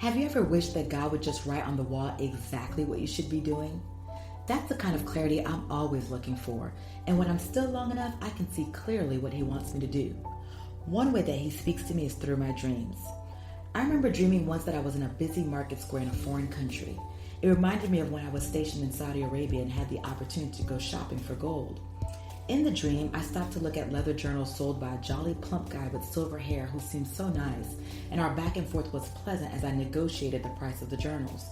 Have you ever wished that God would just write on the wall exactly what you should be doing? That's the kind of clarity I'm always looking for, and when I'm still long enough, I can see clearly what He wants me to do. One way that He speaks to me is through my dreams. I remember dreaming once that I was in a busy market square in a foreign country. It reminded me of when I was stationed in Saudi Arabia and had the opportunity to go shopping for gold. In the dream, I stopped to look at leather journals sold by a jolly plump guy with silver hair who seemed so nice, and our back and forth was pleasant as I negotiated the price of the journals.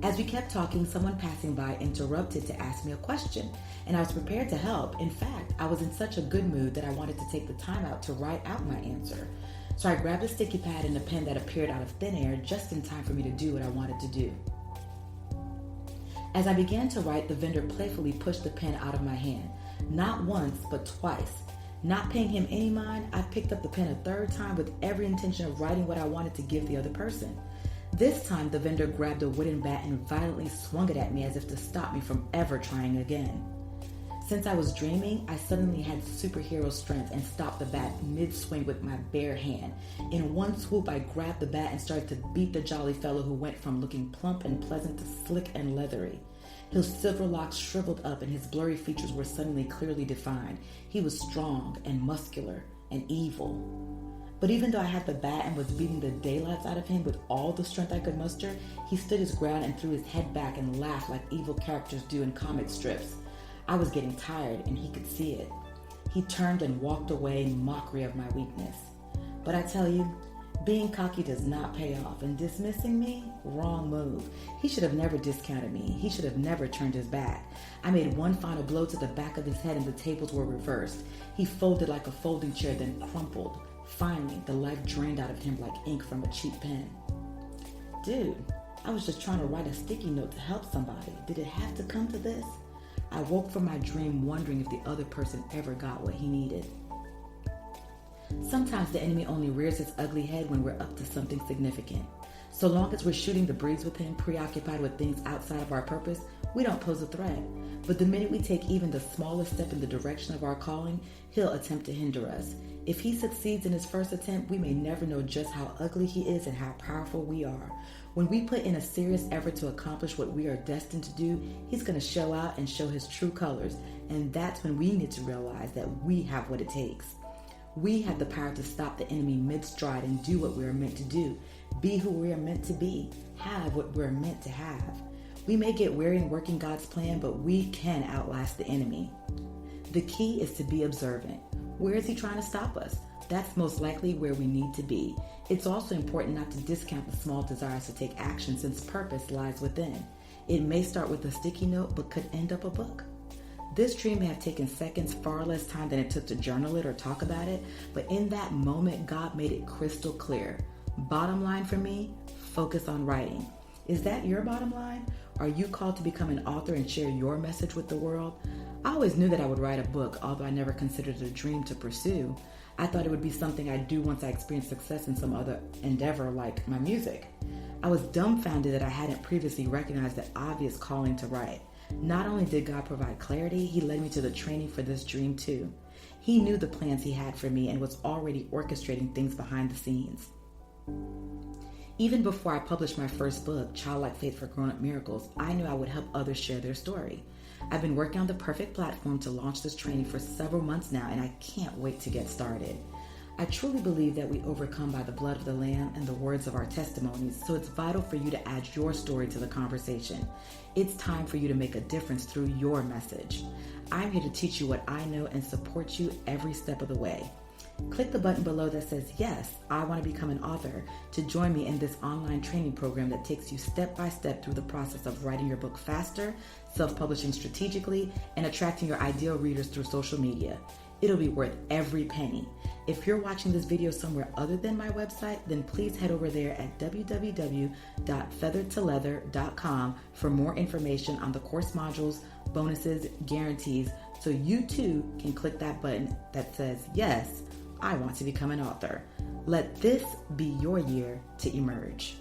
As we kept talking, someone passing by interrupted to ask me a question, and I was prepared to help. In fact, I was in such a good mood that I wanted to take the time out to write out my answer. So I grabbed a sticky pad and a pen that appeared out of thin air just in time for me to do what I wanted to do. As I began to write, the vendor playfully pushed the pen out of my hand. Not once, but twice. Not paying him any mind, I picked up the pen a third time with every intention of writing what I wanted to give the other person. This time, the vendor grabbed a wooden bat and violently swung it at me as if to stop me from ever trying again. Since I was dreaming, I suddenly had superhero strength and stopped the bat mid-swing with my bare hand. In one swoop, I grabbed the bat and started to beat the jolly fellow who went from looking plump and pleasant to slick and leathery. His silver locks shriveled up and his blurry features were suddenly clearly defined. He was strong and muscular and evil. But even though I had the bat and was beating the daylights out of him with all the strength I could muster, he stood his ground and threw his head back and laughed like evil characters do in comic strips. I was getting tired and he could see it. He turned and walked away in mockery of my weakness. But I tell you, being cocky does not pay off, and dismissing me, wrong move. He should have never discounted me. He should have never turned his back. I made one final blow to the back of his head and the tables were reversed. He folded like a folding chair, then crumpled. Finally, the life drained out of him like ink from a cheap pen. Dude, I was just trying to write a sticky note to help somebody. Did it have to come to this? I woke from my dream wondering if the other person ever got what he needed. Sometimes the enemy only rears its ugly head when we're up to something significant. So long as we're shooting the breeze with him, preoccupied with things outside of our purpose, we don't pose a threat. But the minute we take even the smallest step in the direction of our calling, he'll attempt to hinder us. If he succeeds in his first attempt, we may never know just how ugly he is and how powerful we are. When we put in a serious effort to accomplish what we are destined to do, he's going to show out and show his true colors. And that's when we need to realize that we have what it takes. We have the power to stop the enemy mid-stride and do what we are meant to do. Be who we are meant to be. Have what we're meant to have. We may get weary in working God's plan, but we can outlast the enemy. The key is to be observant. Where is he trying to stop us? That's most likely where we need to be. It's also important not to discount the small desires to take action, since purpose lies within. It may start with a sticky note, but could end up a book. This dream may have taken seconds, far less time than it took to journal it or talk about it, but in that moment, God made it crystal clear. Bottom line for me, focus on writing. Is that your bottom line? Are you called to become an author and share your message with the world? I always knew that I would write a book, although I never considered it a dream to pursue. I thought it would be something I'd do once I experienced success in some other endeavor like my music. I was dumbfounded that I hadn't previously recognized the obvious calling to write. Not only did God provide clarity, he led me to the training for this dream too. He knew the plans he had for me and was already orchestrating things behind the scenes. Even before I published my first book, Childlike Faith for Grown-Up Miracles, I knew I would help others share their story. I've been working on the perfect platform to launch this training for several months now, and I can't wait to get started. I truly believe that we overcome by the blood of the Lamb and the words of our testimonies, so it's vital for you to add your story to the conversation. It's time for you to make a difference through your message. I'm here to teach you what I know and support you every step of the way. Click the button below that says, "Yes, I want to become an author," to join me in this online training program that takes you step by step through the process of writing your book faster, self-publishing strategically, and attracting your ideal readers through social media. It'll be worth every penny. If you're watching this video somewhere other than my website, then please head over there at www.featheredtoleather.com for more information on the course modules, bonuses, guarantees, so you too can click that button that says, "Yes, I want to become an author." Let this be your year to emerge.